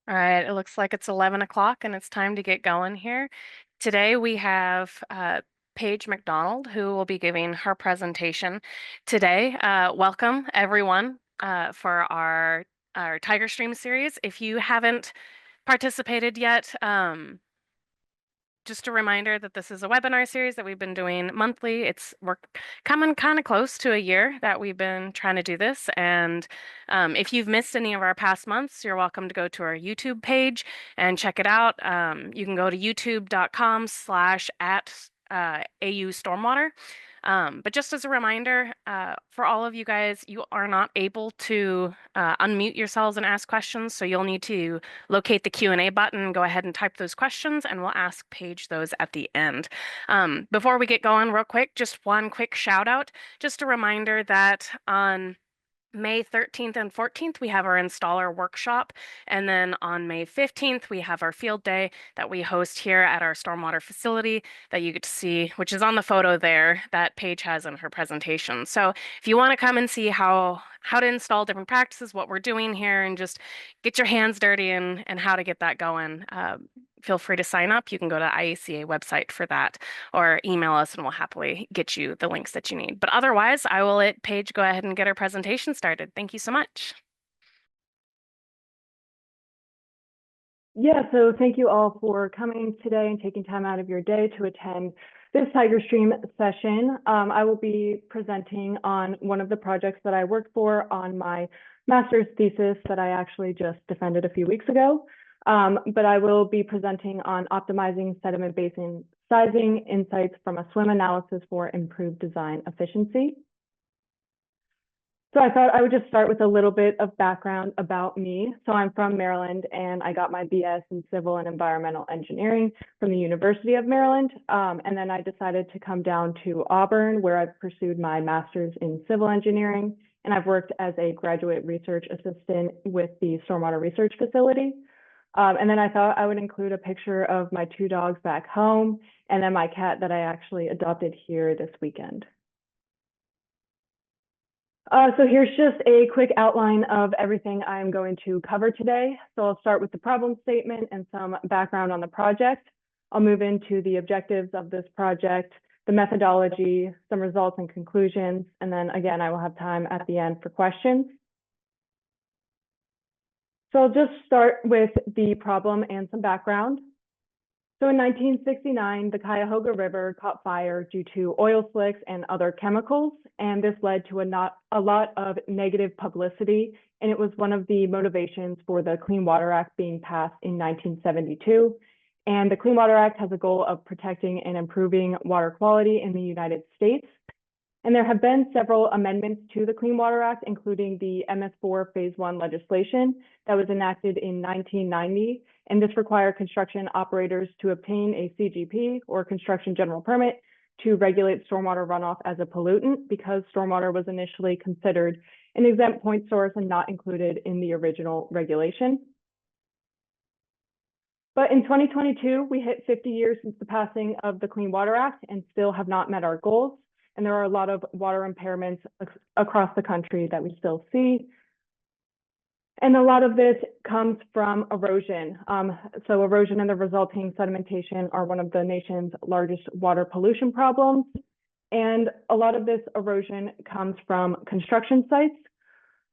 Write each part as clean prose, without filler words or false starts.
All right, it looks like it's 11 o'clock and it's time to get going here. Today we have Paige Macdonald who will be giving her presentation today. Welcome everyone for our TigerStream series. If you haven't participated yet, just a reminder that this is a webinar series that we've been doing monthly. We're coming kind of close to a year that we've been trying to do this. And if you've missed any of our past months, you're welcome to go to our YouTube page and check it out. You can go to youtube.com/@AU Stormwater. But just as a reminder, for all of you guys, you are not able to unmute yourselves and ask questions, so you'll need to locate the Q&A button, go ahead and type those questions, and we'll ask Paige those at the end. Before we get going real quick, just one quick shout out. Just a reminder that on May 13th and 14th, we have our installer workshop. And then on May 15th, we have our field day that we host here at our stormwater facility that you get to see, which is on the photo there that Paige has in her presentation. So if you want to come and see how to install different practices, what we're doing here, and just get your hands dirty and how to get that going, feel free to sign up. You can go to IACA website for that or email us and we'll happily get you the links that you need. But otherwise, I will let Paige go ahead and get her presentation started. Thank you so much. Yeah, so thank you all for coming today and taking time out of your day to attend this TigerStream session. I will be presenting on one of the projects that I worked for on my master's thesis that I actually just defended a few weeks ago. But I will be presenting on optimizing sediment basin sizing insights from a SWMM analysis for improved design efficiency. So I thought I would just start with a little bit of background about me. So I'm from Maryland and I got my BS in civil and environmental engineering from the University of Maryland. And then I decided to come down to Auburn where I've pursued my master's in civil engineering. And I've worked as a graduate research assistant with the Stormwater Research Facility. And then I thought I would include a picture of my 2 dogs back home and then my cat that I actually adopted here this weekend. So here's just a quick outline of everything I'm going to cover today. So I'll start with the problem statement and some background on the project. I'll move into the objectives of this project, the methodology, some results and conclusions, and then again, I will have time at the end for questions. So I'll just start with the problem and some background. So in 1969, the Cuyahoga River caught fire due to oil slicks and other chemicals, and this led to a lot of negative publicity, and it was one of the motivations for the Clean Water Act being passed in 1972. And the Clean Water Act has a goal of protecting and improving water quality in the United States. And there have been several amendments to the Clean Water Act, including the MS4 Phase 1 legislation that was enacted in 1990. And this required construction operators to obtain a CGP or construction general permit to regulate stormwater runoff as a pollutant because stormwater was initially considered an exempt point source and not included in the original regulation. But in 2022, we hit 50 years since the passing of the Clean Water Act and still have not met our goals. And there are a lot of water impairments across the country that we still see. And a lot of this comes from erosion. So erosion and the resulting sedimentation are one of the nation's largest water pollution problems. And a lot of this erosion comes from construction sites.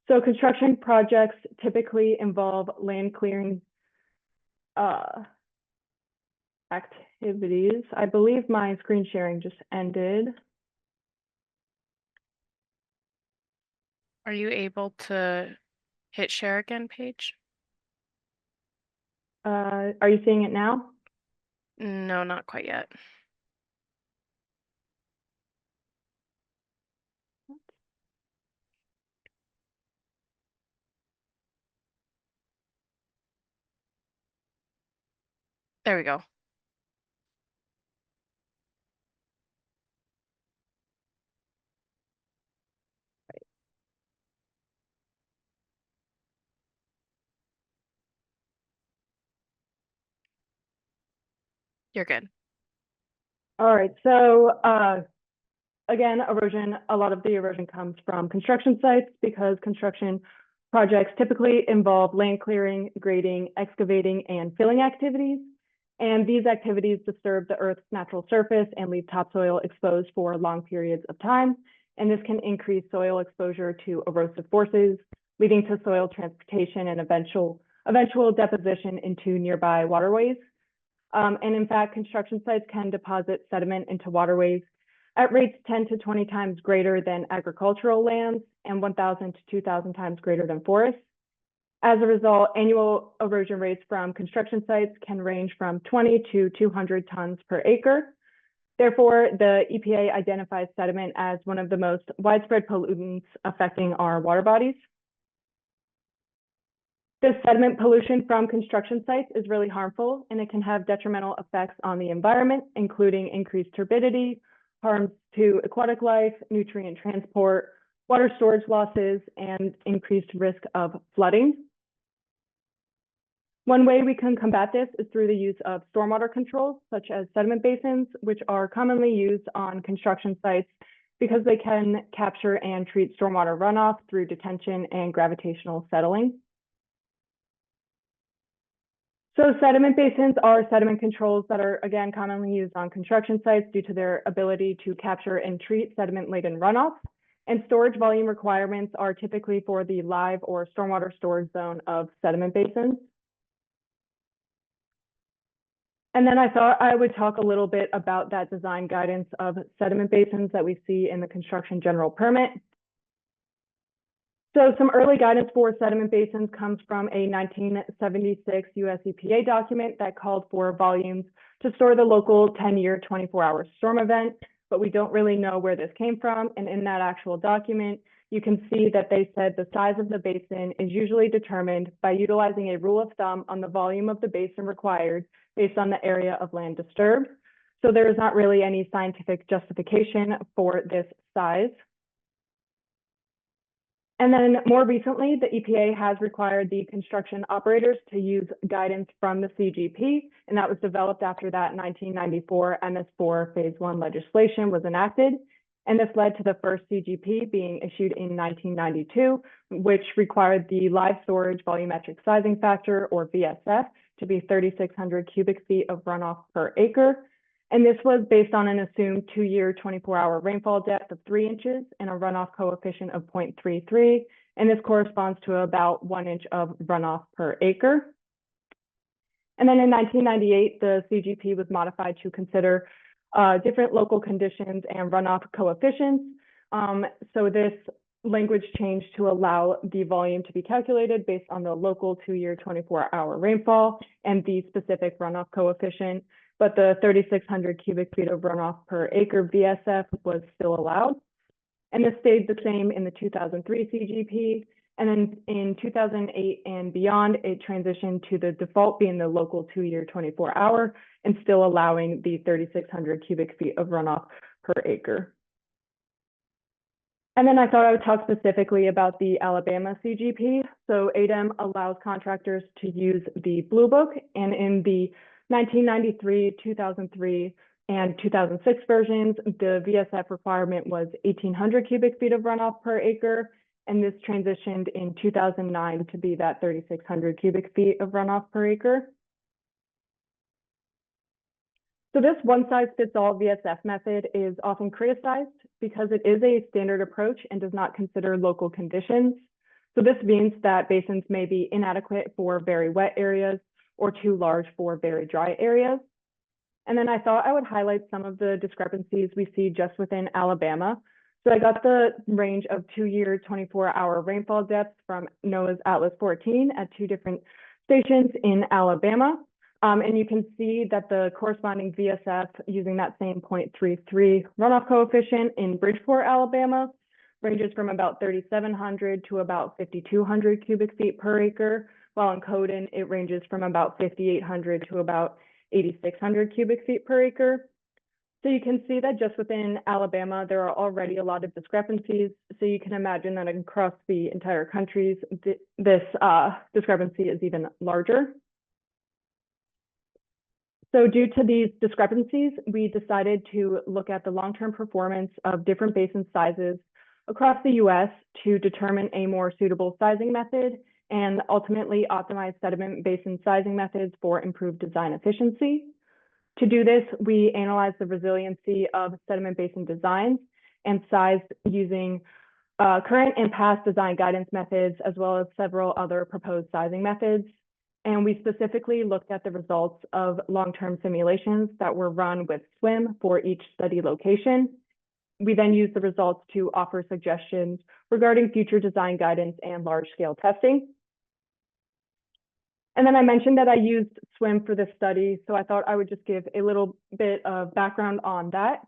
So construction projects typically involve land clearing activities. I believe my screen sharing just ended. Are you able to hit share again, Paige? Are you seeing it now? No, not quite yet. There we go. You're good. All right, so again, erosion, a lot of the erosion comes from construction sites because construction projects typically involve land clearing, grading, excavating, and filling activities. And these activities disturb the Earth's natural surface and leave topsoil exposed for long periods of time. And this can increase soil exposure to erosive forces, leading to soil transportation and eventual deposition into nearby waterways. And in fact, construction sites can deposit sediment into waterways at rates 10 to 20 times greater than agricultural lands and 1,000 to 2,000 times greater than forests. As a result, annual erosion rates from construction sites can range from 20 to 200 tons per acre. Therefore, the EPA identifies sediment as one of the most widespread pollutants affecting our water bodies. This sediment pollution from construction sites is really harmful, and it can have detrimental effects on the environment, including increased turbidity, harms to aquatic life, nutrient transport, water storage losses, and increased risk of flooding. One way we can combat this is through the use of stormwater controls, such as sediment basins, which are commonly used on construction sites because they can capture and treat stormwater runoff through detention and gravitational settling. So sediment basins are sediment controls that are, again, commonly used on construction sites due to their ability to capture and treat sediment-laden runoff. And storage volume requirements are typically for the live or stormwater storage zone of sediment basins. And then I thought I would talk a little bit about that design guidance of sediment basins that we see in the construction general permit. So some early guidance for sediment basins comes from a 1976 US EPA document that called for volumes to store the local 10-year 24-hour storm event, but we don't really know where this came from. And in that actual document, you can see that they said the size of the basin is usually determined by utilizing a rule of thumb on the volume of the basin required based on the area of land disturbed. So there is not really any scientific justification for this size. And then more recently, the EPA has required the construction operators to use guidance from the CGP, and that was developed after that 1994 MS4 Phase 1 legislation was enacted. And this led to the first CGP being issued in 1992, which required the live storage volumetric sizing factor, or VSF, to be 3,600 cubic feet of runoff per acre. And this was based on an assumed 2-year 24-hour rainfall depth of 3 inches and a runoff coefficient of 0.33. And this corresponds to about 1 inch of runoff per acre. And then in 1998, the CGP was modified to consider different local conditions and runoff coefficients. So this language changed to allow the volume to be calculated based on the local 2-year 24-hour rainfall and the specific runoff coefficient. But the 3,600 cubic feet of runoff per acre VSF was still allowed. And this stayed the same in the 2003 CGP. And then in 2008 and beyond, it transitioned to the default being the local 2-year 24-hour and still allowing the 3,600 cubic feet of runoff per acre. And then I thought I would talk specifically about the Alabama CGP. So ADEM allows contractors to use the Blue Book, and in the 1993, 2003, and 2006 versions, the VSF requirement was 1,800 cubic feet of runoff per acre, and this transitioned in 2009 to be that 3,600 cubic feet of runoff per acre. So this one-size-fits-all VSF method is often criticized because it is a standard approach and does not consider local conditions. So this means that basins may be inadequate for very wet areas or too large for very dry areas. And then I thought I would highlight some of the discrepancies we see just within Alabama. So I got the range of 2-year 24-hour rainfall depths from NOAA's Atlas 14 at 2 different stations in Alabama. And you can see that the corresponding VSF using that same 0.33 runoff coefficient in Bridgeport, Alabama, ranges from about 3,700 to about 5,200 cubic feet per acre, while in Coden, it ranges from about 5,800 to about 8,600 cubic feet per acre. So you can see that just within Alabama, there are already a lot of discrepancies. So you can imagine that across the entire country, this discrepancy is even larger. So due to these discrepancies, we decided to look at the long-term performance of different basin sizes across the US to determine a more suitable sizing method and ultimately optimize sediment basin sizing methods for improved design efficiency. To do this, we analyzed the resiliency of sediment basin designs and sized using current and past design guidance methods, as well as several other proposed sizing methods. And we specifically looked at the results of long-term simulations that were run with SWM for each study location. We then used the results to offer suggestions regarding future design guidance and large-scale testing. And then I mentioned that I used SWM for this study, so I thought I would just give a little bit of background on that.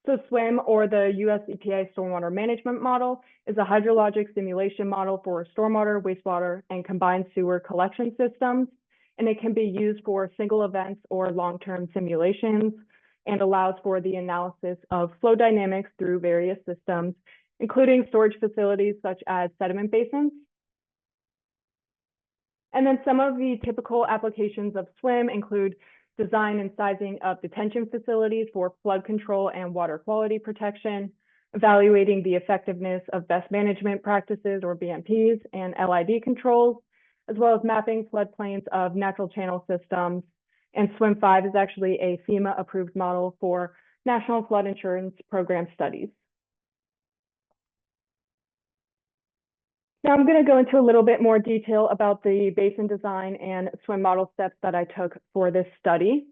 So SWM, or the US EPA Stormwater Management Model, is a hydrologic simulation model for stormwater, wastewater, and combined sewer collection systems, and it can be used for single events or long-term simulations and allows for the analysis of flow dynamics through various systems, including storage facilities such as sediment basins. And then some of the typical applications of SWM include design and sizing of detention facilities for flood control and water quality protection, evaluating the effectiveness of best management practices or BMPs and LID controls, as well as mapping floodplains of natural channel systems. And SWM 5 is actually a FEMA approved model for National Flood Insurance Program studies. Now I'm going to go into a little bit more detail about the basin design and SWM model steps that I took for this study.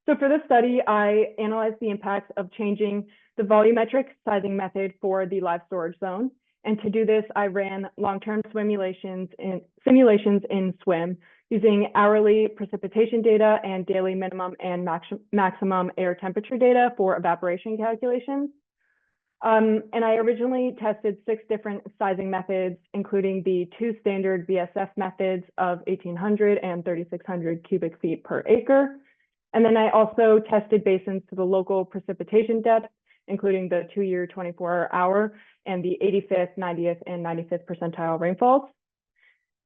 So for this study, I analyzed the impacts of changing the volumetric sizing method for the live storage zone. And to do this, I ran long-term simulations in SWM using hourly precipitation data and daily minimum and maximum air temperature data for evaporation calculations. And I originally tested 6 different sizing methods, including the 2 standard BSF methods of 1,800 and 3,600 cubic feet per acre. And then I also tested basins to the local precipitation depth, including the 2-year 24-hour and the 85th, 90th, and 95th percentile rainfalls.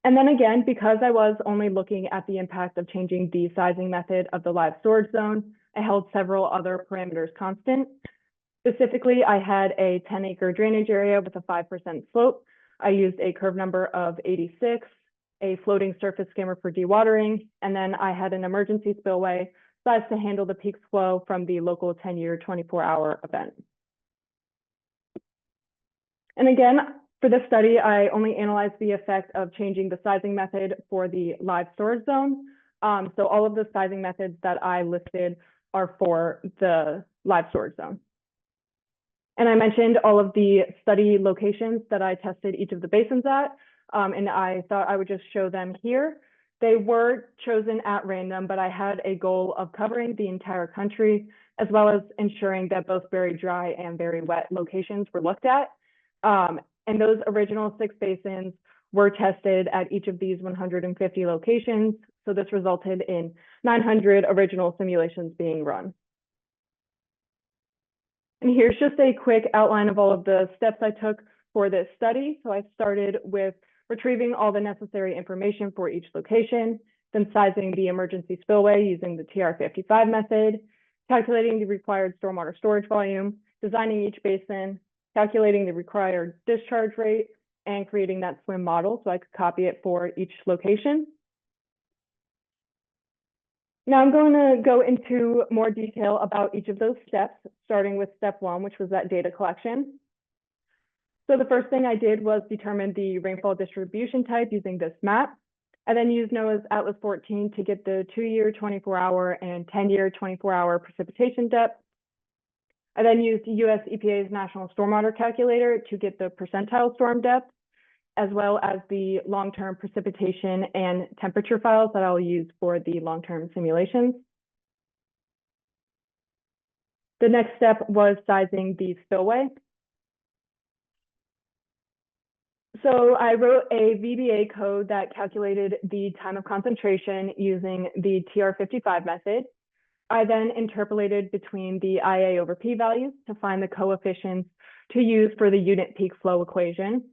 And then again, because I was only looking at the impact of changing the sizing method of the live storage zone, I held several other parameters constant. Specifically, I had a 10-acre drainage area with a 5% slope. I used a curve number of 86, a floating surface skimmer for dewatering, and then I had an emergency spillway sized to handle the peak flow from the local 10-year 24-hour event. And again, for this study, I only analyzed the effect of changing the sizing method for the live storage zone. So all of the sizing methods that I listed are for the live storage zone. And I mentioned all of the study locations that I tested each of the basins at, and I thought I would just show them here. They were chosen at random, but I had a goal of covering the entire country, as well as ensuring that both very dry and very wet locations were looked at. And those original 6 basins were tested at each of these 150 locations. So this resulted in 900 original simulations being run. And here's just a quick outline of all of the steps I took for this study. So I started with retrieving all the necessary information for each location, then sizing the emergency spillway using the TR55 method, calculating the required stormwater storage volume, designing each basin, calculating the required discharge rate, and creating that SWM model so I could copy it for each location. Now I'm going to go into more detail about each of those steps, starting with step 1, which was that data collection. So the first thing I did was determine the rainfall distribution type using this map. I then used NOAA's Atlas 14 to get the 2-year 24-hour and 10-year 24-hour precipitation depth. I then used US EPA's National Stormwater Calculator to get the percentile storm depth, as well as the long-term precipitation and temperature files that I'll use for the long-term simulations. The next step was sizing the spillway. So I wrote a VBA code that calculated the time of concentration using the TR55 method. I then interpolated between the IA over P values to find the coefficients to use for the unit peak flow equation.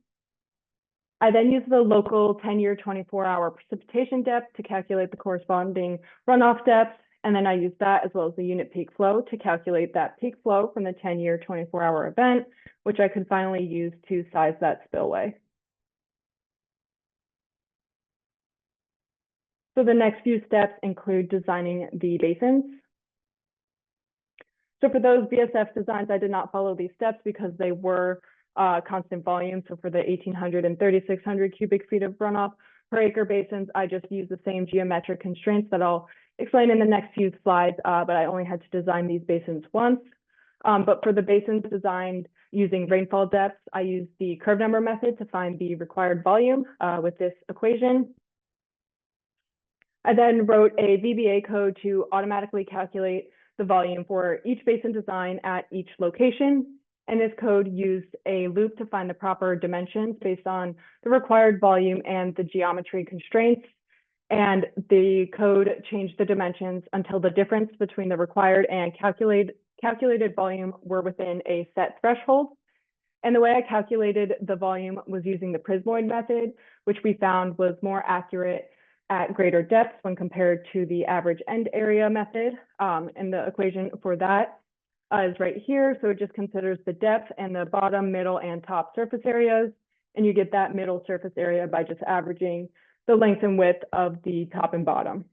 I then used the local 10-year 24-hour precipitation depth to calculate the corresponding runoff depth And then I used that as well as the unit peak flow to calculate that peak flow from the 10-year 24-hour event, which I could finally use to size that spillway. So the next few steps include designing the basins. So for those BSF designs, I did not follow these steps because they were constant volume. So for the 1,800 and 3,600 cubic feet of runoff per acre basins, I just used the same geometric constraints that I'll explain in the next few slides, but I only had to design these basins once. But for the basins designed using rainfall depths, I used the curve number method to find the required volume with this equation. I then wrote a VBA code to automatically calculate the volume for each basin design at each location. And this code used a loop to find the proper dimensions based on the required volume and the geometry constraints. And the code changed the dimensions until the difference between the required and calculated volume were within a set threshold. And the way I calculated the volume was using the Prismoid method, which we found was more accurate at greater depths when compared to the average end area method. And the equation for that is right here. So it just considers the depth and the bottom, middle, and top surface areas. And you get that middle surface area by just averaging the length and width of the top and bottom.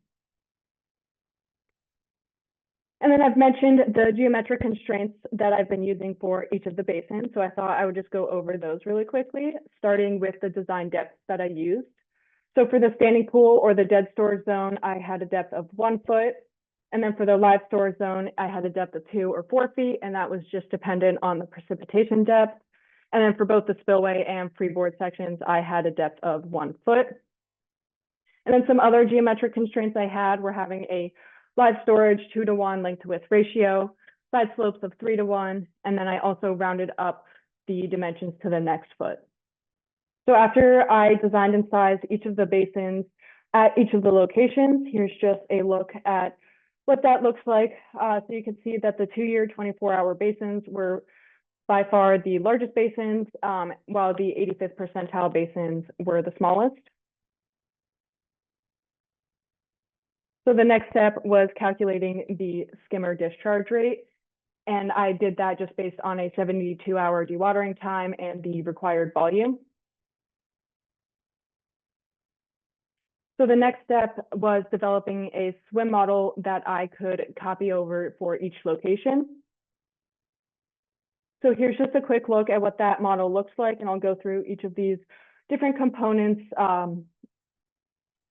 And then I've mentioned the geometric constraints that I've been using for each of the basins. So I thought I would just go over those really quickly, starting with the design depths that I used. So for the standing pool or the dead storage zone, I had a depth of 1 foot. And then for the live storage zone, I had a depth of 2 or 4 feet, and that was just dependent on the precipitation depth. And then for both the spillway and freeboard sections, I had a depth of 1 foot. And then some other geometric constraints I had were having a live storage 2-to-1 length to width ratio, side slopes of 3-to-1, and then I also rounded up the dimensions to the next foot. So after I designed and sized each of the basins at each of the locations, here's just a look at what that looks like. So you can see that the 2-year 24-hour basins were by far the largest basins, while the 85th percentile basins were the smallest. So the next step was calculating the skimmer discharge rate. And I did that just based on a 72-hour dewatering time and the required volume. So the next step was developing a swim model that I could copy over for each location. So here's just a quick look at what that model looks like, and I'll go through each of these different components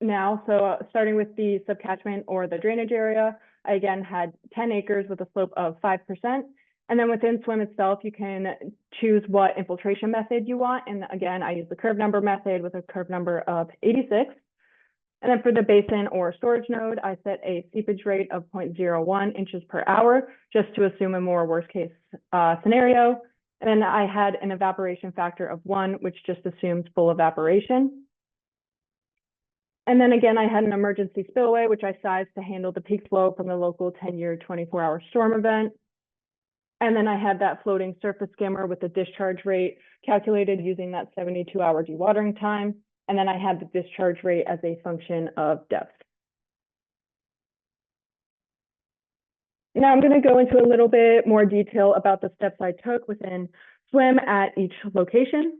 now. So starting with the subcatchment or the drainage area, I again had 10 acres with a slope of 5%. And then within swim itself, you can choose what infiltration method you want. And again, I use the curve number method with a curve number of 86. And then for the basin or storage node, I set a seepage rate of 0.01 inches per hour, just to assume a more worst case scenario. And then I had an evaporation factor of 1, which just assumes full evaporation. And then again, I had an emergency spillway, which I sized to handle the peak flow from the local 10-year 24-hour storm event. And then I had that floating surface skimmer with the discharge rate calculated using that 72-hour dewatering time. And then I had the discharge rate as a function of depth. Now I'm going to go into a little bit more detail about the steps I took within swim at each location.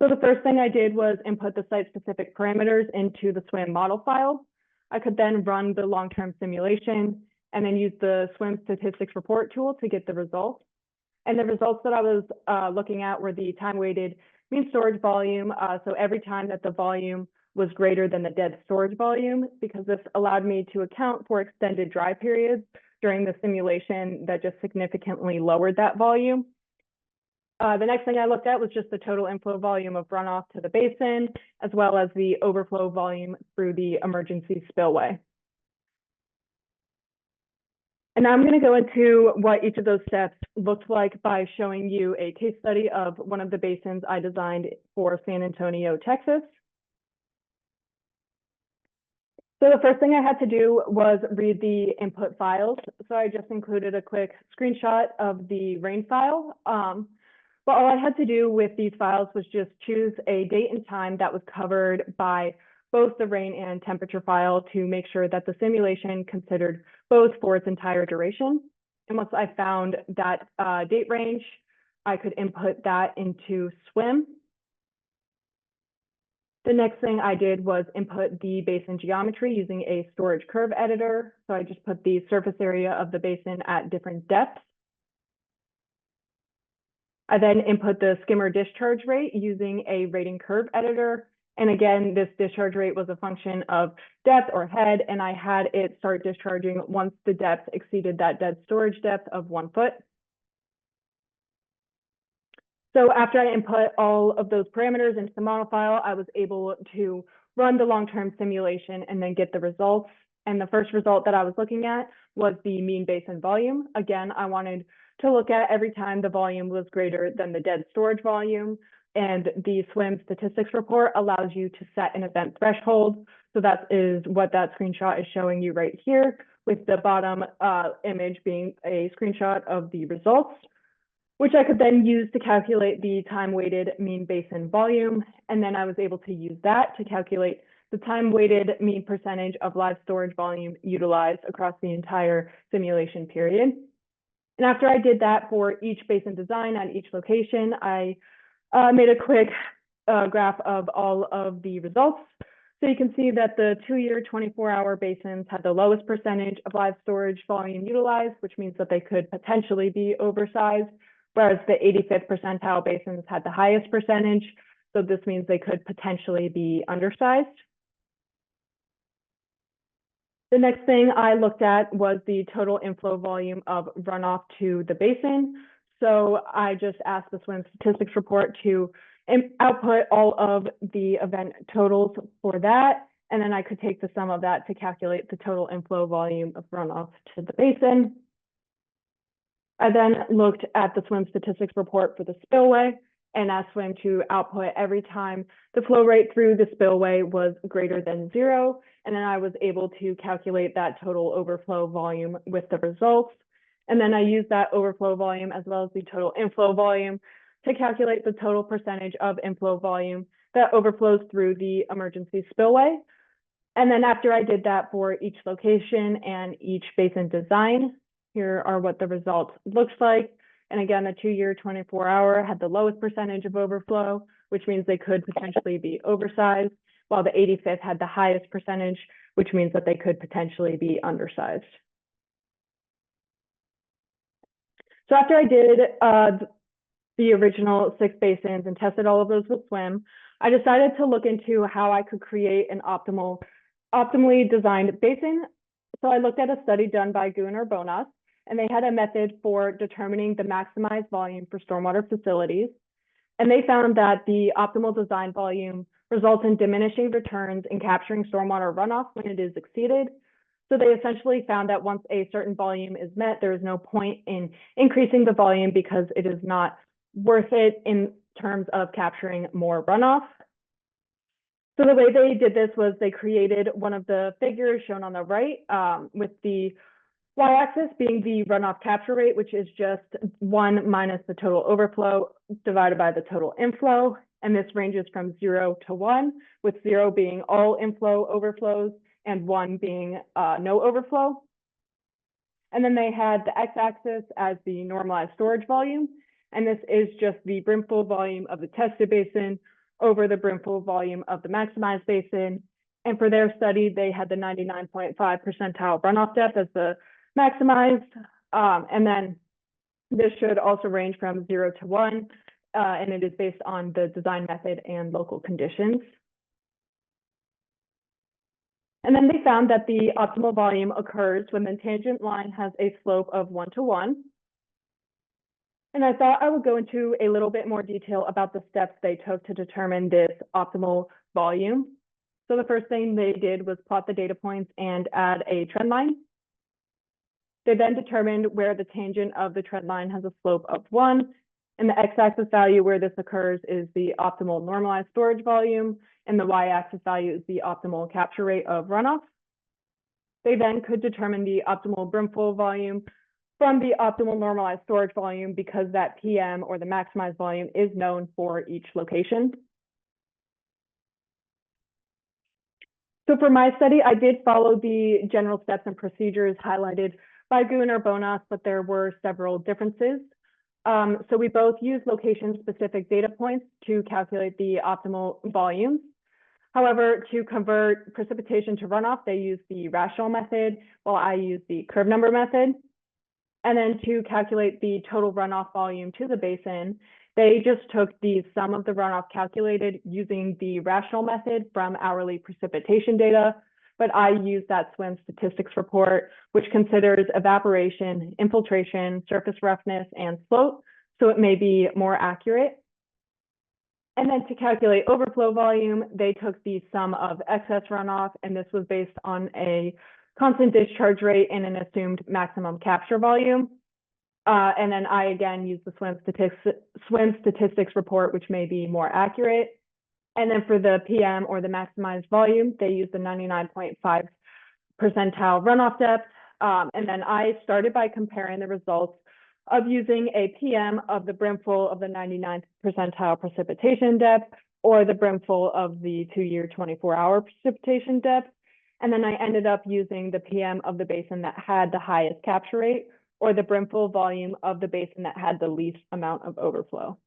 So the first thing I did was input the site-specific parameters into the swim model file. I could then run the long-term simulation and then use the swim statistics report tool to get the results. And the results that I was looking at were the time-weighted mean storage volume. So every time that the volume was greater than the dead storage volume, because this allowed me to account for extended dry periods during the simulation that just significantly lowered that volume. The next thing I looked at was just the total inflow volume of runoff to the basin, as well as the overflow volume through the emergency spillway. And now I'm going to go into what each of those steps looked like by showing you a case study of one of the basins I designed for San Antonio, Texas. So the first thing I had to do was read the input files. So I just included a quick screenshot of the rain file. But all I had to do with these files was just choose a date and time that was covered by both the rain and temperature file to make sure that the simulation considered both for its entire duration. And once I found that date range, I could input that into SWM. The next thing I did was input the basin geometry using a storage curve editor. So I just put the surface area of the basin at different depths. I then input the skimmer discharge rate using a rating curve editor. And again, this discharge rate was a function of depth or head, and I had it start discharging once the depth exceeded that dead storage depth of 1 foot. So after I input all of those parameters into the model file, I was able to run the long-term simulation and then get the results. And the first result that I was looking at was the mean basin volume. Again, I wanted to look at every time the volume was greater than the dead storage volume. And the SWM statistics report allows you to set an event threshold. So that is what that screenshot is showing you right here, with the bottom image being a screenshot of the results, which I could then use to calculate the time-weighted mean basin volume. And then I was able to use that to calculate the time-weighted mean percentage of live storage volume utilized across the entire simulation period. And after I did that for each basin design at each location, I made a quick graph of all of the results. So you can see that the 2-year 24-hour basins had the lowest percentage of live storage volume utilized, which means that they could potentially be oversized, whereas the 85th percentile basins had the highest percentage. So this means they could potentially be undersized. The next thing I looked at was the total inflow volume of runoff to the basin. So I just asked the SWM statistics report to output all of the event totals for that. And then I could take the sum of that to calculate the total inflow volume of runoff to the basin. I then looked at the SWM statistics report for the spillway and asked SWM to output every time the flow rate through the spillway was greater than 0. And then I was able to calculate that total overflow volume with the results. And then I used that overflow volume as well as the total inflow volume to calculate the total percentage of inflow volume that overflows through the emergency spillway. And then after I did that for each location and each basin design, here are what the results looks like. And again, the 2-year 24-hour had the lowest percentage of overflow, which means they could potentially be oversized, while the 85th had the highest percentage, which means that they could potentially be undersized. So after I did the original 6 basins and tested all of those with SWM, I decided to look into how I could create an optimally designed basin. So I looked at a study done by Bonas, and they had a method for determining the maximized volume for stormwater facilities. And they found that the optimal design volume results in diminishing returns in capturing stormwater runoff when it is exceeded. So they essentially found that once a certain volume is met, there is no point in increasing the volume because it is not worth it in terms of capturing more runoff. So the way they did this was they created one of the figures shown on the right with the y-axis being the runoff capture rate, which is just 1 minus the total overflow divided by the total inflow. And this ranges from 0 to 1, with 0 being all inflow overflows and 1 being no overflow. And then they had the x-axis as the normalized storage volume. And this is just the brimful volume of the tested basin over the brimful volume of the maximized basin. And for their study, they had the 99.5 percentile runoff depth as the maximized. And then this should also range from 0 to 1, and it is based on the design method and local conditions. And then they found that the optimal volume occurs when the tangent line has a slope of 1 to 1. And I thought I would go into a little bit more detail about the steps they took to determine this optimal volume. So the first thing they did was plot the data points and add a trend line. They then determined where the tangent of the trend line has a slope of 1, and the x-axis value where this occurs is the optimal normalized storage volume, and the y-axis value is the optimal capture rate of runoff. They then could determine the optimal brimful volume from the optimal normalized storage volume because that PM, or the maximized volume, is known for each location. So for my study, I did follow the general steps and procedures highlighted by GU and Urbonas, but there were several differences. So we both used location-specific data points to calculate the optimal volumes. However, to convert precipitation to runoff, they used the rational method, while I used the curve number method. And then to calculate the total runoff volume to the basin, they just took the sum of the runoff calculated using the rational method from hourly precipitation data, but I used that SWMM statistics report, which considers evaporation, infiltration, surface roughness, and slope, so it may be more accurate. And then to calculate overflow volume, they took the sum of excess runoff, and this was based on a constant discharge rate and an assumed maximum capture volume. And then I again used the SWMM statistics report, which may be more accurate. And then for the PM, or the maximized volume, they used the 99.5 percentile runoff depth. And then I started by comparing the results of using a PM of the brimful of the 99th percentile precipitation depth, or the brimful of the 2-year 24-hour precipitation depth. And then I ended up using the PM of the basin that had the highest capture rate, or the brimful volume of the basin that had the least amount of overflow.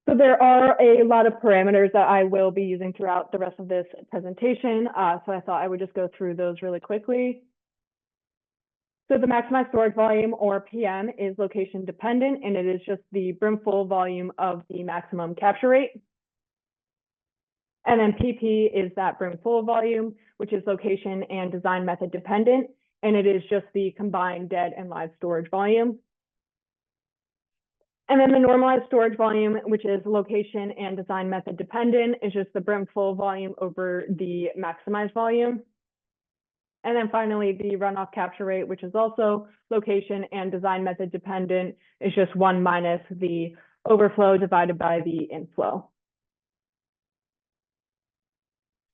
So there are a lot of parameters that I will be using throughout the rest of this presentation. So I thought I would just go through those really quickly. So the maximized storage volume, or PM, is location dependent, and it is just the brimful volume of the maximum capture rate. And then PP is that brimful volume, which is location and design method dependent, and it is just the combined dead and live storage volume. And then the normalized storage volume, which is location and design method dependent, is just the brimful volume over the maximized volume. And then finally, the runoff capture rate, which is also location and design method dependent, is just 1 minus the overflow divided by the inflow.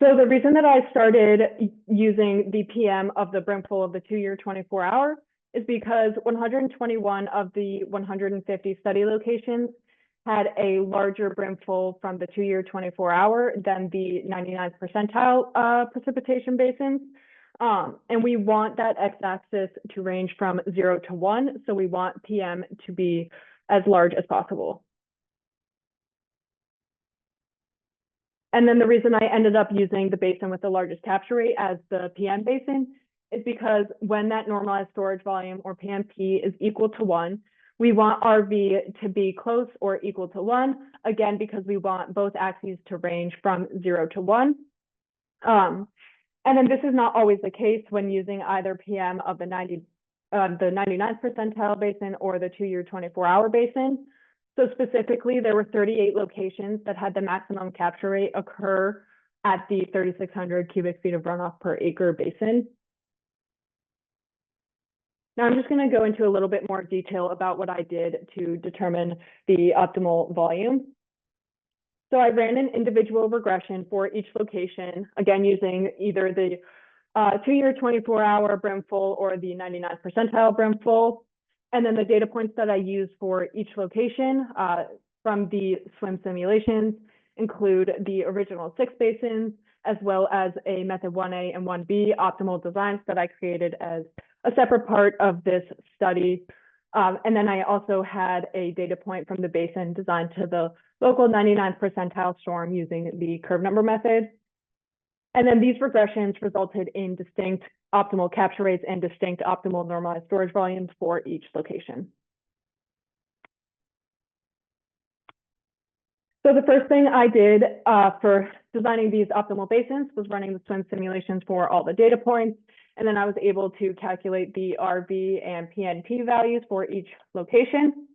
So the reason that I started using the PM of the brimful of the 2-year 24-hour is because 121 of the 150 study locations had a larger brimful from the 2-year 24-hour than the 99th percentile precipitation basins. And we want that x-axis to range from 0 to 1, so we want PM to be as large as possible. And then the reason I ended up using the basin with the largest capture rate as the PM basin is because when that normalized storage volume, or PMP, is equal to 1, we want RV to be close or equal to 1, again, because we want both axes to range from 0 to 1. And then this is not always the case when using either PM of the 99th percentile basin or the 2-year 24-hour basin. So specifically, there were 38 locations that had the maximum capture rate occur at the 3,600 cubic feet of runoff per acre basin. Now I'm just going to go into a little bit more detail about what I did to determine the optimal volume. So I ran an individual regression for each location, again, using either the 2-year 24-hour brimful or the 99th percentile brimful. And then the data points that I used for each location from the SWMM simulations include the original 6 basins, as well as a method 1A and 1B optimal designs that I created as a separate part of this study. And then I also had a data point from the basin designed to the local 99th percentile storm using the curve number method. And then these regressions resulted in distinct optimal capture rates and distinct optimal normalized storage volumes for each location. So the first thing I did for designing these optimal basins was running the SWMM simulations for all the data points. And then I was able to calculate the RV and PNP values for each location.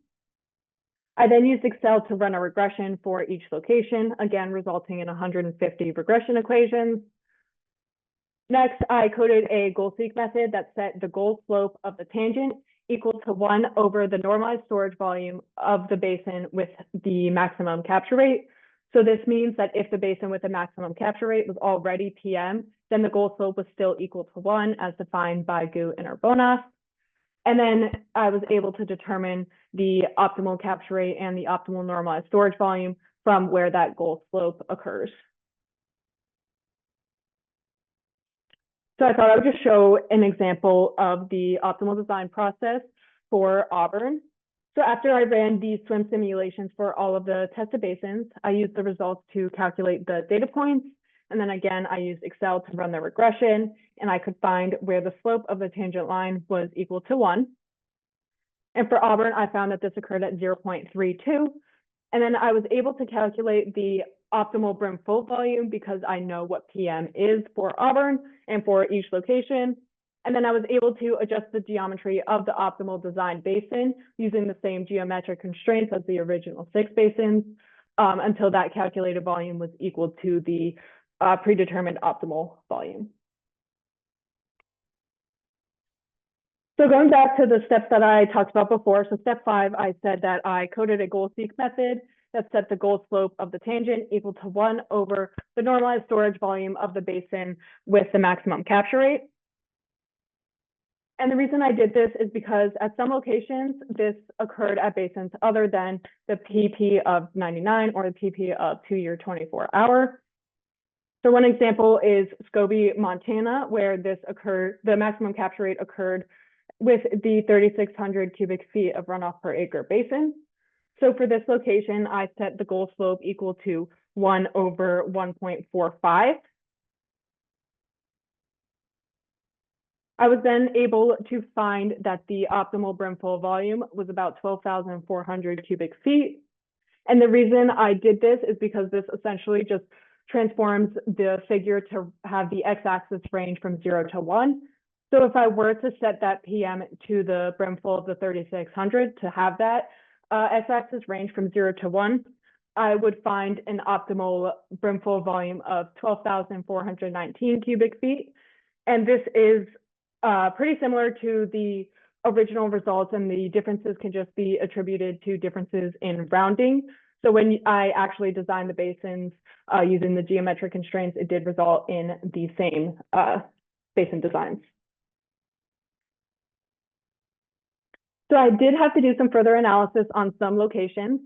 I then used Excel to run a regression for each location, again, resulting in 150 regression equations. Next, I coded a goal-seek method that set the goal slope of the tangent equal to 1 over the normalized storage volume of the basin with the maximum capture rate. So this means that if the basin with the maximum capture rate was already PM, then the goal slope was still equal to 1 as defined by GU and Urbonas. And then I was able to determine the optimal capture rate and the optimal normalized storage volume from where that goal slope occurs. So I thought I would just show an example of the optimal design process for Auburn. So after I ran the swim simulations for all of the tested basins, I used the results to calculate the data points. And then again, I used Excel to run the regression, and I could find where the slope of the tangent line was equal to 1. And for Auburn, I found that this occurred at 0.32. And then I was able to calculate the optimal brim full volume because I know what PM is for Auburn and for each location. And then I was able to adjust the geometry of the optimal design basin using the same geometric constraints as the original 6 basins until that calculated volume was equal to the predetermined optimal volume. So going back to the steps that I talked about before, so step 5, I said that I coded a goal-seek method that set the goal slope of the tangent equal to 1 over the normalized storage volume of the basin with the maximum capture rate. And the reason I did this is because at some locations, this occurred at basins other than the PP of 99 or the PP of 2-year 24-hour. So one example is Scobie, Montana, where this occurred, the maximum capture rate occurred with the 3,600 cubic feet of runoff per acre basin. So for this location, I set the goal slope equal to 1 over 1.45. I was then able to find that the optimal brimful volume was about 12,400 cubic feet. And the reason I did this is because this essentially just transforms the figure to have the x-axis range from 0 to 1. So if I were to set that PM to the brimful of the 3,600 to have that x-axis range from 0 to 1, I would find an optimal brimful volume of 12,419 cubic feet. And this is pretty similar to the original results, and the differences can just be attributed to differences in rounding. So when I actually designed the basins using the geometric constraints, it did result in the same basin designs. So I did have to do some further analysis on some locations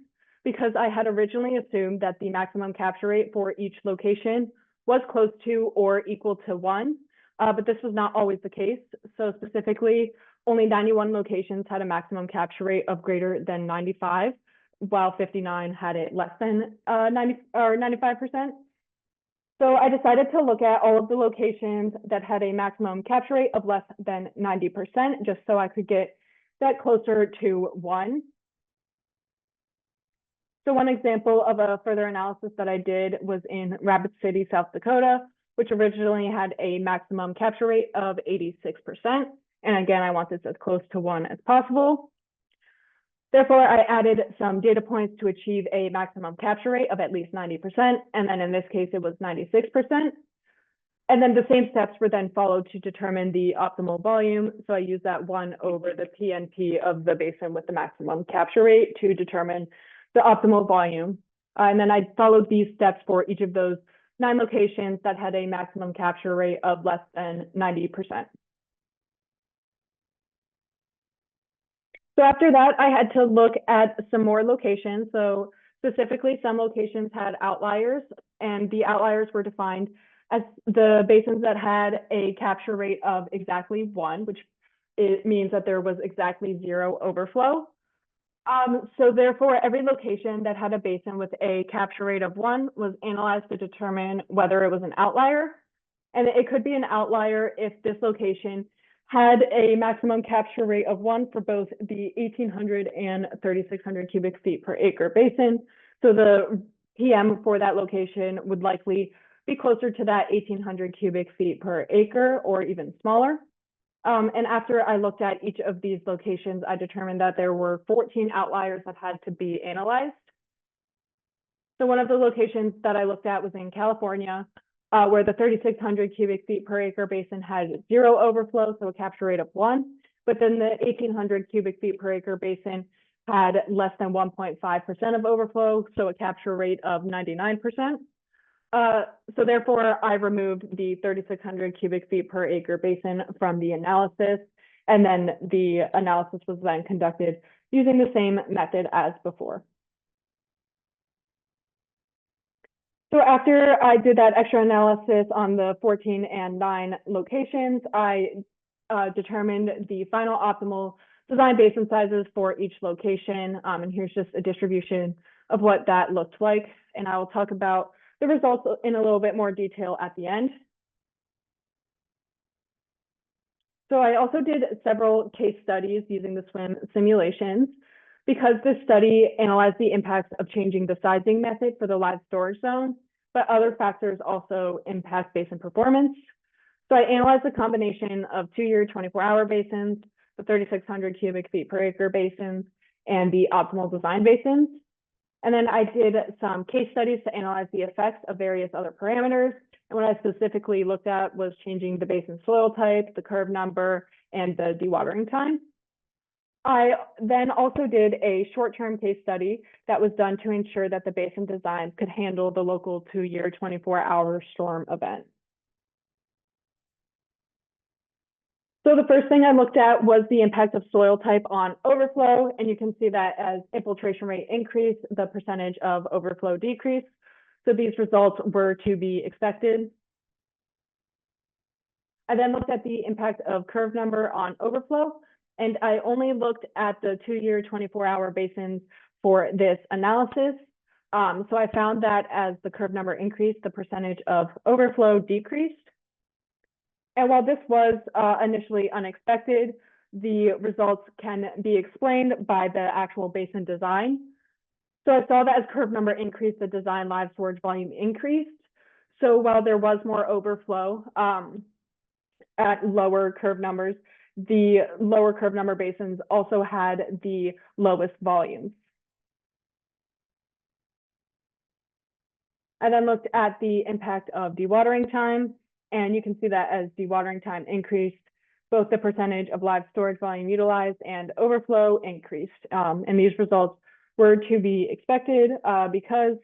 because I had originally assumed that the maximum capture rate for each location was close to or equal to 1, but this was not always the case. So specifically, only 91 locations had a maximum capture rate of greater than 95, while 59 had it less than 90 or 95%. So I decided to look at all of the locations that had a maximum capture rate of less than 90%, just so I could get that closer to 1. So one example of a further analysis that I did was in Rapid City, South Dakota, which originally had a maximum capture rate of 86%. And again, I want this as close to 1 as possible. Therefore, I added some data points to achieve a maximum capture rate of at least 90%. And then in this case, it was 96%. And then the same steps were then followed to determine the optimal volume. So I used that 1 over the PNP of the basin with the maximum capture rate to determine the optimal volume. And then I followed these steps for each of those 9 locations that had a maximum capture rate of less than 90%. So after that, I had to look at some more locations. So specifically, some locations had outliers, and the outliers were defined as the basins that had a capture rate of exactly 1, which it means that there was exactly 0 overflow. So therefore, every location that had a basin with a capture rate of 1 was analyzed to determine whether it was an outlier. And it could be an outlier if this location had a maximum capture rate of 1 for both the 1,800 and 3,600 cubic feet per acre basin. So the PM for that location would likely be closer to that 1,800 cubic feet per acre or even smaller. And after I looked at each of these locations, I determined that there were 14 outliers that had to be analyzed. So one of the locations that I looked at was in California, where the 3,600 cubic feet per acre basin had 0 overflow, so a capture rate of 1. But then the 1,800 cubic feet per acre basin had less than 1.5% of overflow, so a capture rate of 99%. So therefore, I removed the 3,600 cubic feet per acre basin from the analysis, and then the analysis was then conducted using the same method as before. So after I did that extra analysis on the 14 and 9 locations, I determined the final optimal design basin sizes for each location. And here's just a distribution of what that looked like. And I will talk about the results in a little bit more detail at the end. So I also did several case studies using the SWM simulations because this study analyzed the impacts of changing the sizing method for the live storage zone, but other factors also impact basin performance. So I analyzed a combination of 2-year 24-hour basins, the 3,600 cubic feet per acre basins, and the optimal design basins. And then I did some case studies to analyze the effects of various other parameters. And what I specifically looked at was changing the basin soil type, the curve number, and the dewatering time. I then also did a short-term case study that was done to ensure that the basin designs could handle the local 2-year 24-hour storm event. So the first thing I looked at was the impact of soil type on overflow, and you can see that as infiltration rate increased, the percentage of overflow decreased. So these results were to be expected. I then looked at the impact of curve number on overflow, and I only looked at the 2-year 24-hour basins for this analysis. So I found that as the curve number increased, the percentage of overflow decreased. And while this was initially unexpected, the results can be explained by the actual basin design. So I saw that as curve number increased, the design live storage volume increased. So while there was more overflow at lower curve numbers, the lower curve number basins also had the lowest volumes. I then looked at the impact of dewatering time, and you can see that as dewatering time increased, both the percentage of live storage volume utilized and overflow increased. And these results were to be expected because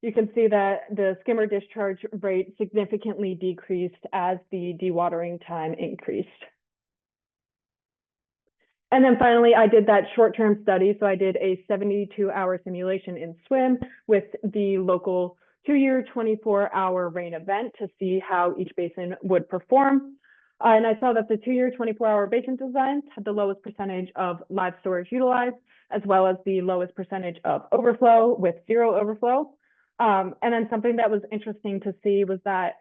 you can see that the skimmer discharge rate significantly decreased as the dewatering time increased. And then finally, I did that short-term study. So I did a 72-hour simulation in SWM with the local 2-year 24-hour rain event to see how each basin would perform. And I saw that the 2-year 24-hour basin designs had the lowest percentage of live storage utilized, as well as the lowest percentage of overflow with 0 overflow. And then something that was interesting to see was that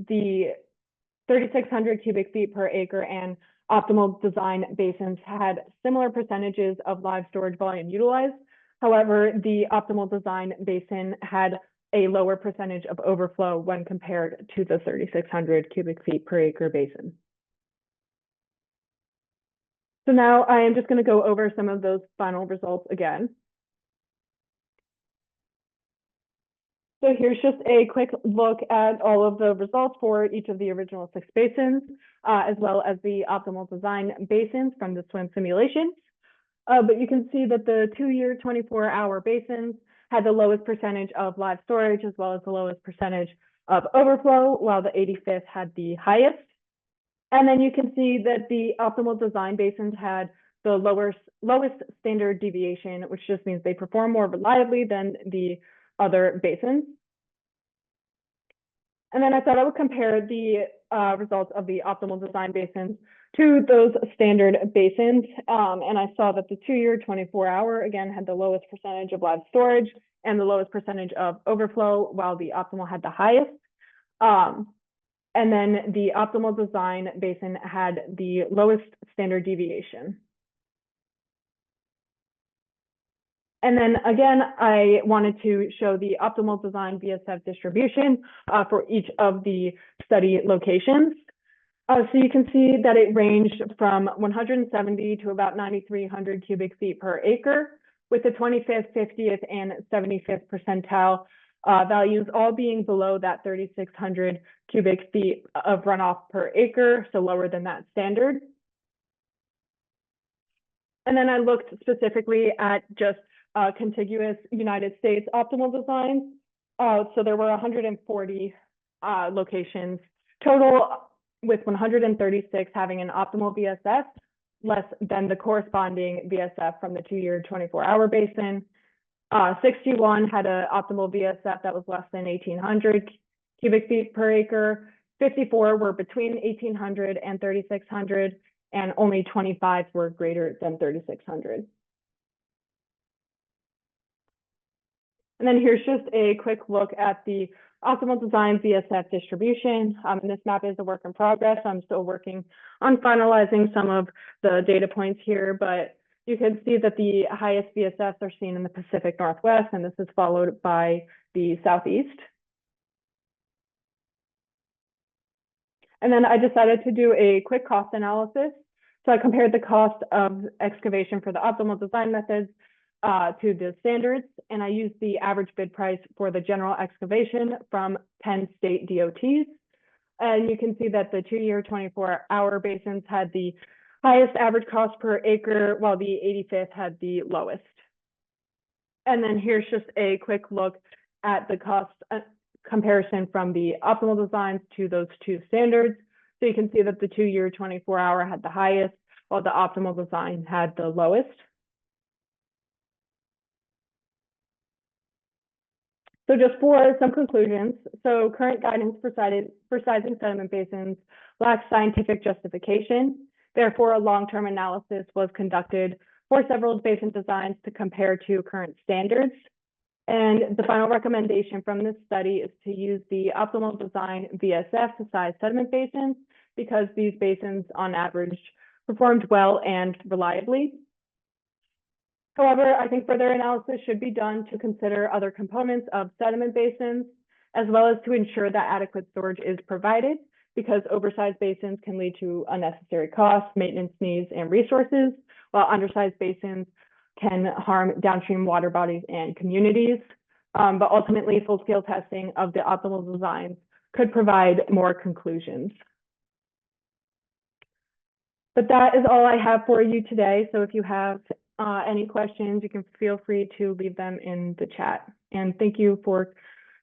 the 3,600 cubic feet per acre and optimal design basins had similar percentages of live storage volume utilized. However, the optimal design basin had a lower percentage of overflow when compared to the 3,600 cubic feet per acre basin. So now I am just going to go over some of those final results again. So here's just a quick look at all of the results for each of the original 6 basins, as well as the optimal design basins from the SWM simulations. But you can see that the 2-year 24-hour basins had the lowest percentage of live storage, as well as the lowest percentage of overflow, while the 85th had the highest. And then you can see that the optimal design basins had the lowest standard deviation, which just means they perform more reliably than the other basins. And then I thought I would compare the results of the optimal design basins to those standard basins. And I saw that the 2-year 24-hour, again, had the lowest percentage of live storage and the lowest percentage of overflow, while the optimal had the highest. And then the optimal design basin had the lowest standard deviation. And then again, I wanted to show the optimal design VSF distribution for each of the study locations. So you can see that it ranged from 170 to about 9,300 cubic feet per acre, with the 25th, 50th, and 75th percentile values all being below that 3,600 cubic feet of runoff per acre, so lower than that standard. And then I looked specifically at just contiguous United States optimal designs. So there were 140 locations total, with 136 having an optimal VSF less than the corresponding VSF from the 2-year 24-hour basin. 61 had an optimal VSF that was less than 1,800 cubic feet per acre. 54 were between 1,800 and 3,600, and only 25 were greater than 3,600. And then here's just a quick look at the optimal design VSF distribution. And this map is a work in progress. I'm still working on finalizing some of the data points here, but you can see that the highest VSFs are seen in the Pacific Northwest, and this is followed by the Southeast. And then I decided to do a quick cost analysis. So I compared the cost of excavation for the optimal design methods to the standards, and I used the average bid price for the general excavation from 10 state DOTs. And you can see that the 2-year 24-hour basins had the highest average cost per acre, while the 85th had the lowest. And then here's just a quick look at the cost comparison from the optimal designs to those two standards. So you can see that the 2-year 24-hour had the highest, while the optimal design had the lowest. So just for some conclusions, so current guidance for sizing sediment basins lacks scientific justification. Therefore, a long-term analysis was conducted for several basin designs to compare to current standards. And the final recommendation from this study is to use the optimal design VSF to size sediment basins, because these basins on average performed well and reliably. However, I think further analysis should be done to consider other components of sediment basins, as well as to ensure that adequate storage is provided, because oversized basins can lead to unnecessary costs, maintenance needs, and resources, while undersized basins can harm downstream water bodies and communities. But ultimately, full-scale testing of the optimal designs could provide more conclusions. But that is all I have for you today. So if you have any questions, you can feel free to leave them in the chat. And thank you for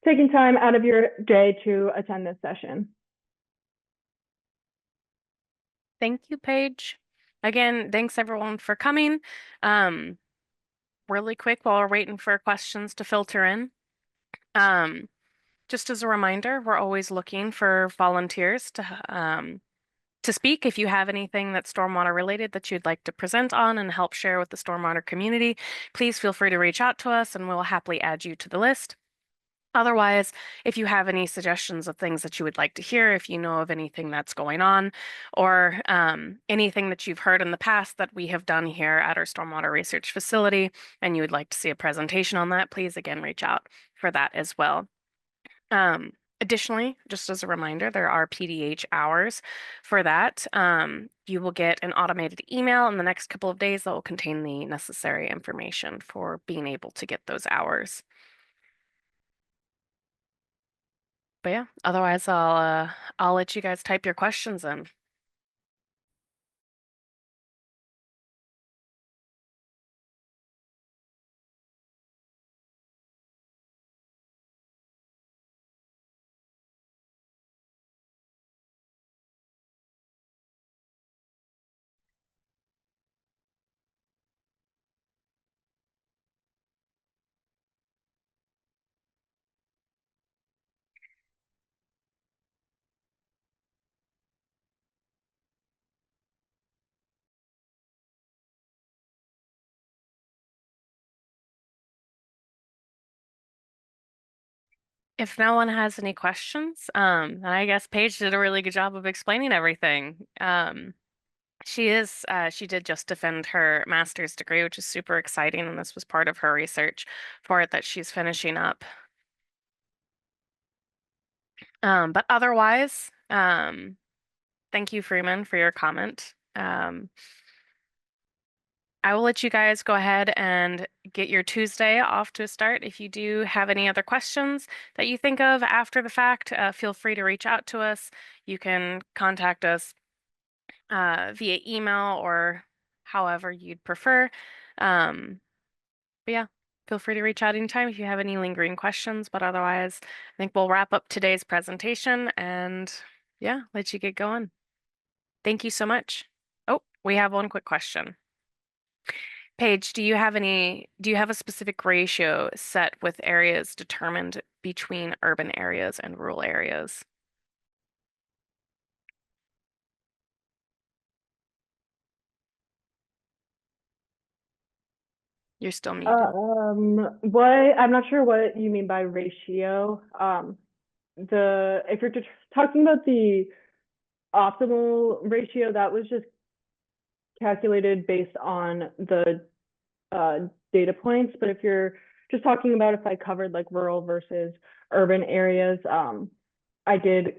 taking time out of your day to attend this session. Thank you, Paige. Again, thanks everyone for coming. Really quick while we're waiting for questions to filter in. Just as a reminder, we're always looking for volunteers to speak. If you have anything that's stormwater related that you'd like to present on and help share with the stormwater community, please feel free to reach out to us and we'll happily add you to the list. Otherwise, if you have any suggestions of things that you would like to hear, if you know of anything that's going on, or anything that you've heard in the past that we have done here at our stormwater research facility, and you would like to see a presentation on that, please again reach out for that as well. Additionally, just as a reminder, there are PDH hours for that. You will get an automated email in the next couple of days that will contain the necessary information for being able to get those hours. But yeah, otherwise I'll let you guys type your questions in. If no one has any questions, I guess Paige did a really good job of explaining everything. She did just defend her master's degree, which is super exciting, and this was part of her research for it that she's finishing up. But otherwise, thank you, Freeman, for your comment. I will let you guys go ahead and get your Tuesday off to a start. If you do have any other questions that you think of after the fact, feel free to reach out to us. You can contact us via email or however you'd prefer. But yeah, feel free to reach out anytime if you have any lingering questions. But otherwise, I think we'll wrap up today's presentation and yeah, let you get going. Thank you so much. Oh, we have one quick question. Paige, do you have a specific ratio set with areas determined between urban areas and rural areas? You're still muted. I'm not sure what you mean by ratio. If you're talking about the optimal ratio, that was just calculated based on the data points. But if you're just talking about if I covered like rural versus urban areas, I did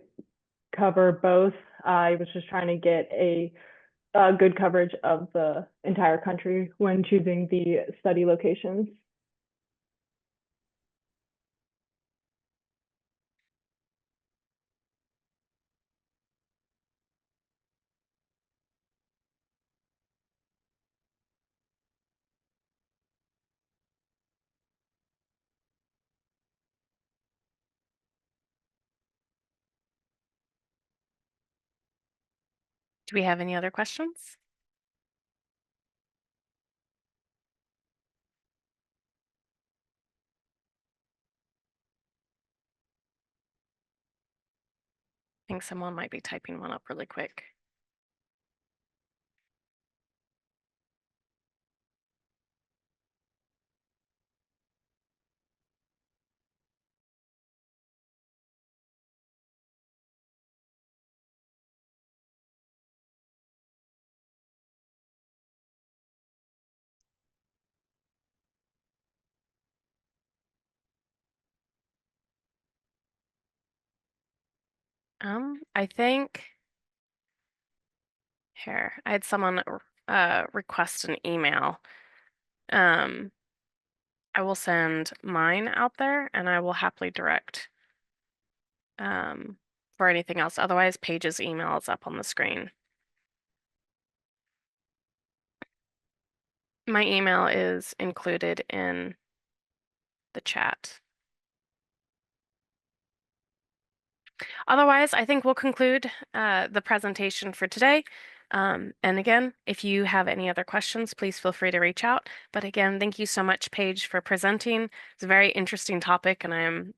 cover both. I was just trying to get a good coverage of the entire country when choosing the study locations. Do we have any other questions? I think someone might be typing one up really quick. I think here, I had someone request an email. I will send mine out there and I will happily direct for anything else. Otherwise, Paige's email is up on the screen. My email is included in the chat. Otherwise, I think we'll conclude the presentation for today. And again, if you have any other questions, please feel free to reach out. But again, thank you so much, Paige, for presenting. It's a very interesting topic, and I'm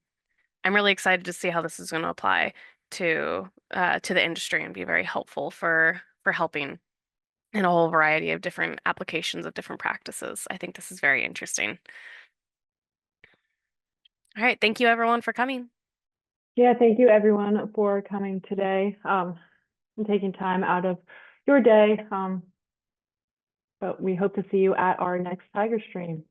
really excited to see how this is going to apply to the industry and be very helpful for helping in a whole variety of different applications of different practices. I think this is very interesting. All right, thank you everyone for coming. Yeah, thank you everyone for coming today and taking time out of your day. But we hope to see you at our next TigerStream.